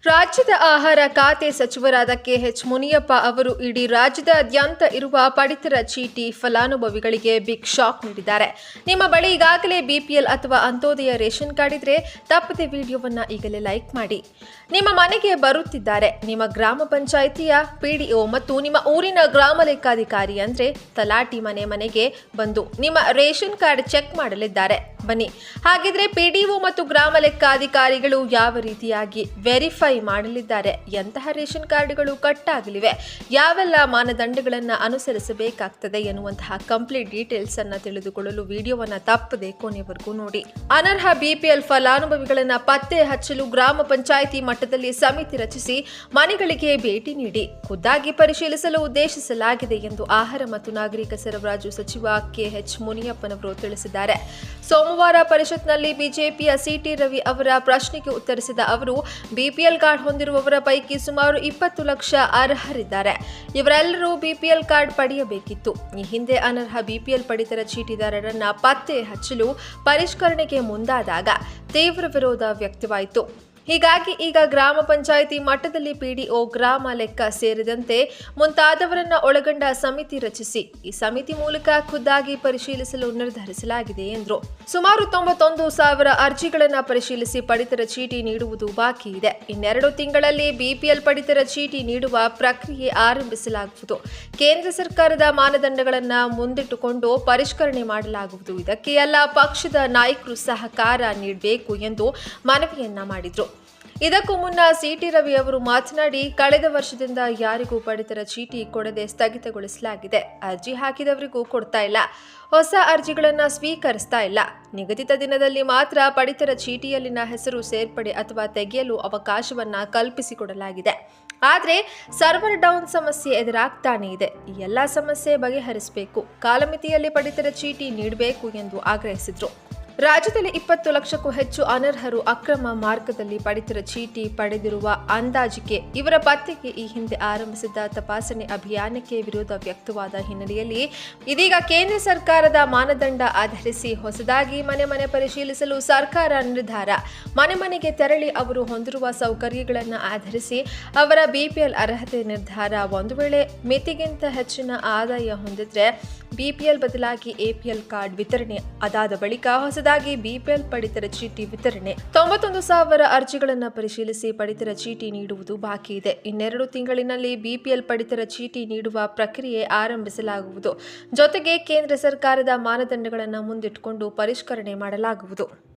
ರಾಜ್ಯದ ಆಹಾರ ಖಾತೆ ಸಚಿವರಾದ ಕೆಎಚ್ ಮುನಿಯಪ್ಪ ಅವರು ಇಡೀ ರಾಜ್ಯದಾದ್ಯಂತ ಇರುವ ಪಡಿತರ ಚೀಟಿ ಫಲಾನುಭವಿಗಳಿಗೆ ಬಿಗ್ ಶಾಕ್ ನೀಡಿದ್ದಾರೆ. ನಿಮ್ಮ ಬಳಿ ಈಗಾಗಲೇ ಬಿಪಿಎಲ್ ಅಥವಾ ಅಂತ್ಯೋದಯ ರೇಷನ್ ಕಾರ್ಡ್ ಇದ್ರೆ ತಪ್ಪದೆ ವಿಡಿಯೋವನ್ನ ಈಗಲೇ ಲೈಕ್ ಮಾಡಿ. ನಿಮ್ಮ ಮನೆಗೆ ಬರುತ್ತಿದ್ದಾರೆ ನಿಮ್ಮ ಗ್ರಾಮ ಪಂಚಾಯಿತಿಯ ಪಿಡಿಒ ಮತ್ತು ನಿಮ್ಮ ಊರಿನ ಗ್ರಾಮ ಲೆಕ್ಕಾಧಿಕಾರಿ ಅಂದ್ರೆ ತಲಾಟಿ ಮನೆಗೆ ಬಂದು ನಿಮ್ಮ ರೇಷನ್ ಕಾರ್ಡ್ ಚೆಕ್ ಮಾಡಲಿದ್ದಾರೆ. ಬನ್ನಿ, ಹಾಗಿದ್ರೆ ಪಿಡಿಒ ಮತ್ತು ಗ್ರಾಮ ಲೆಕ್ಕಾಧಿಕಾರಿಗಳು ಯಾವ ರೀತಿಯಾಗಿ ವೆರಿಫೈ ಮಾಡಲಿದ್ದಾರೆ, ಎಂತಹ ರೇಷನ್ ಕಾರ್ಡ್ಗಳು ಕಟ್ ಆಗಲಿವೆ, ಯಾವೆಲ್ಲ ಮಾನದಂಡಗಳನ್ನು ಅನುಸರಿಸಬೇಕಾಗ್ತದೆ ಎನ್ನುವಂತಹ ಕಂಪ್ಲೀಟ್ ಡೀಟೇಲ್ಸ್ ಅನ್ನು ತಿಳಿದುಕೊಳ್ಳಲು ವಿಡಿಯೋವನ್ನ ತಪ್ಪದೆ ಕೊನೆವರೆಗೂ ನೋಡಿ. ಅನರ್ಹ ಬಿಪಿಎಲ್ ಫಲಾನುಭವಿಗಳನ್ನ ಪತ್ತೆ ಹಚ್ಚಲು ಗ್ರಾಮ ಪಂಚಾಯಿತಿ ಮಟ್ಟದಲ್ಲಿ ಸಮಿತಿ ರಚಿಸಿ ಮನೆಗಳಿಗೆ ಭೇಟಿ ನೀಡಿ ಖುದ್ದಾಗಿ ಪರಿಶೀಲಿಸಲು ಉದ್ದೇಶಿಸಲಾಗಿದೆ ಎಂದು ಆಹಾರ ಮತ್ತು ನಾಗರಿಕ ಸರಬರಾಜು ಸಚಿವ ಕೆಎಚ್ ಮುನಿಯಪ್ಪನವರು ತಿಳಿಸಿದ್ದಾರೆ. ಸೋಮವಾರ ಪರಿಷತ್ನಲ್ಲಿ ಬಿಜೆಪಿಯ ಸಿಟಿ ರವಿ ಅವರ ಪ್ರಶ್ನೆಗೆ ಉತ್ತರಿಸಿದ ಅವರು, ಬಿಪಿಎಲ್ ಕಾರ್ಡ್ ಹೊಂದಿರುವವರ ಪೈಕಿ ಸುಮಾರು 20 ಲಕ್ಷ ಅರ್ಹರಿದ್ದಾರೆ. ಇವರೆಲ್ಲರೂ ಬಿಪಿಎಲ್ ಕಾರ್ಡ್ ಪಡೆಯಬೇಕಿತ್ತು. ಈ ಹಿಂದೆ ಅನರ್ಹ ಬಿಪಿಎಲ್ ಪಡಿತರ ಚೀಟಿದಾರರನ್ನ ಪತ್ತೆ ಹಚ್ಚಲು ಪರಿಷ್ಕರಣೆಗೆ ಮುಂದಾದಾಗ ತೀವ್ರ ವಿರೋಧ ವ್ಯಕ್ತವಾಯಿತು. ಹೀಗಾಗಿ ಈಗ ಗ್ರಾಮ ಪಂಚಾಯಿತಿ ಮಟ್ಟದಲ್ಲಿ ಪಿಡಿಒ, ಗ್ರಾಮ ಲೆಕ್ಕ ಸೇರಿದಂತೆ ಮುಂತಾದವರನ್ನ ಒಳಗೊಂಡ ಸಮಿತಿ ರಚಿಸಿ ಈ ಸಮಿತಿ ಮೂಲಕ ಖುದ್ದಾಗಿ ಪರಿಶೀಲಿಸಲು ನಿರ್ಧರಿಸಲಾಗಿದೆ ಎಂದರು. ಸುಮಾರು 91,000 ಅರ್ಜಿಗಳನ್ನು ಪರಿಶೀಲಿಸಿ ಪಡಿತರ ಚೀಟಿ ನೀಡುವುದು ಬಾಕಿ ಇದೆ. ಇನ್ನೆರಡು ತಿಂಗಳಲ್ಲಿ ಬಿಪಿಎಲ್ ಪಡಿತರ ಚೀಟಿ ನೀಡುವ ಪ್ರಕ್ರಿಯೆ ಆರಂಭಿಸಲಾಗುವುದು. ಕೇಂದ್ರ ಸರ್ಕಾರದ ಮಾನದಂಡಗಳನ್ನು ಮುಂದಿಟ್ಟುಕೊಂಡು ಪರಿಷ್ಕರಣೆ ಮಾಡಲಾಗುವುದು. ಇದಕ್ಕೆ ಎಲ್ಲ ಪಕ್ಷದ ನಾಯಕರು ಸಹಕಾರ ನೀಡಬೇಕು ಎಂದು ಮನವಿಯನ್ನ ಮಾಡಿದರು. ಇದಕ್ಕೂ ಮುನ್ನ ಸಿಟಿ ರವಿ ಅವರು ಮಾತನಾಡಿ, ಕಳೆದ ವರ್ಷದಿಂದ ಯಾರಿಗೂ ಪಡಿತರ ಚೀಟಿ ಕೊಡದೆ ಸ್ಥಗಿತಗೊಳಿಸಲಾಗಿದೆ. ಅರ್ಜಿ ಹಾಕಿದವರಿಗೂ ಕೊಡ್ತಾ ಇಲ್ಲ, ಹೊಸ ಅರ್ಜಿಗಳನ್ನು ಸ್ವೀಕರಿಸ್ತಾ ಇಲ್ಲ. ನಿಗದಿತ ದಿನದಲ್ಲಿ ಮಾತ್ರ ಪಡಿತರ ಚೀಟಿಯಲ್ಲಿನ ಹೆಸರು ಸೇರ್ಪಡೆ ಅಥವಾ ತೆಗೆಯಲು ಅವಕಾಶವನ್ನ ಕಲ್ಪಿಸಿಕೊಡಲಾಗಿದೆ. ಆದರೆ ಸರ್ವರ್ ಡೌನ್ ಸಮಸ್ಯೆ ಎದುರಾಗ್ತಾನೆ ಇದೆ. ಈ ಎಲ್ಲ ಸಮಸ್ಯೆ ಬಗೆಹರಿಸಬೇಕು, ಕಾಲಮಿತಿಯಲ್ಲಿ ಪಡಿತರ ಚೀಟಿ ನೀಡಬೇಕು ಎಂದು ಆಗ್ರಹಿಸಿದರು. ರಾಜ್ಯದಲ್ಲಿ 20 ಲಕ್ಷಕ್ಕೂ ಹೆಚ್ಚು ಅನರ್ಹರು ಅಕ್ರಮ ಮಾರ್ಗದಲ್ಲಿ ಪಡಿತರ ಚೀಟಿ ಪಡೆದಿರುವ ಅಂದಾಜಿಕೆ. ಇವರ ಪತ್ತೆಗೆ ಈ ಹಿಂದೆ ಆರಂಭಿಸಿದ್ದ ತಪಾಸಣೆ ಅಭಿಯಾನಕ್ಕೆ ವಿರೋಧ ವ್ಯಕ್ತವಾದ ಹಿನ್ನೆಲೆಯಲ್ಲಿ ಇದೀಗ ಕೇಂದ್ರ ಸರ್ಕಾರದ ಮಾನದಂಡ ಆಧರಿಸಿ ಹೊಸದಾಗಿ ಮನೆ ಪರಿಶೀಲಿಸಲು ಸರ್ಕಾರ ನಿರ್ಧಾರ. ಮನೆಗೆ ತೆರಳಿ ಅವರು ಹೊಂದಿರುವ ಸೌಕರ್ಯಗಳನ್ನು ಆಧರಿಸಿ ಅವರ ಬಿಪಿಎಲ್ ಅರ್ಹತೆ ನಿರ್ಧಾರ. ಒಂದು ವೇಳೆ ಮಿತಿಗಿಂತ ಹೆಚ್ಚಿನ ಆದಾಯ ಹೊಂದಿದ್ರೆ ಬಿಪಿಎಲ್ ಬದಲಾಗಿ ಎಪಿಎಲ್ ಕಾರ್ಡ್ ವಿತರಣೆ. ಅದಾದ ಬಳಿಕ ಹೊಸದಾಗಿ ಬಿಪಿಎಲ್ ಪಡಿತರ ಚೀಟಿ ವಿತರಣೆ. 91,000 ಅರ್ಜಿಗಳನ್ನು ಪರಿಶೀಲಿಸಿ ಪಡಿತರ ಚೀಟಿ ನೀಡುವುದು ಬಾಕಿ ಇದೆ. ಇನ್ನೆರಡು ತಿಂಗಳಿನಲ್ಲಿ ಬಿಪಿಎಲ್ ಪಡಿತರ ಚೀಟಿ ನೀಡುವ ಪ್ರಕ್ರಿಯೆ ಆರಂಭಿಸಲಾಗುವುದು. ಜೊತೆಗೆ ಕೇಂದ್ರ ಸರ್ಕಾರದ ಮಾನದಂಡಗಳನ್ನು ಮುಂದಿಟ್ಟುಕೊಂಡು ಪರಿಷ್ಕರಣೆ ಮಾಡಲಾಗುವುದು.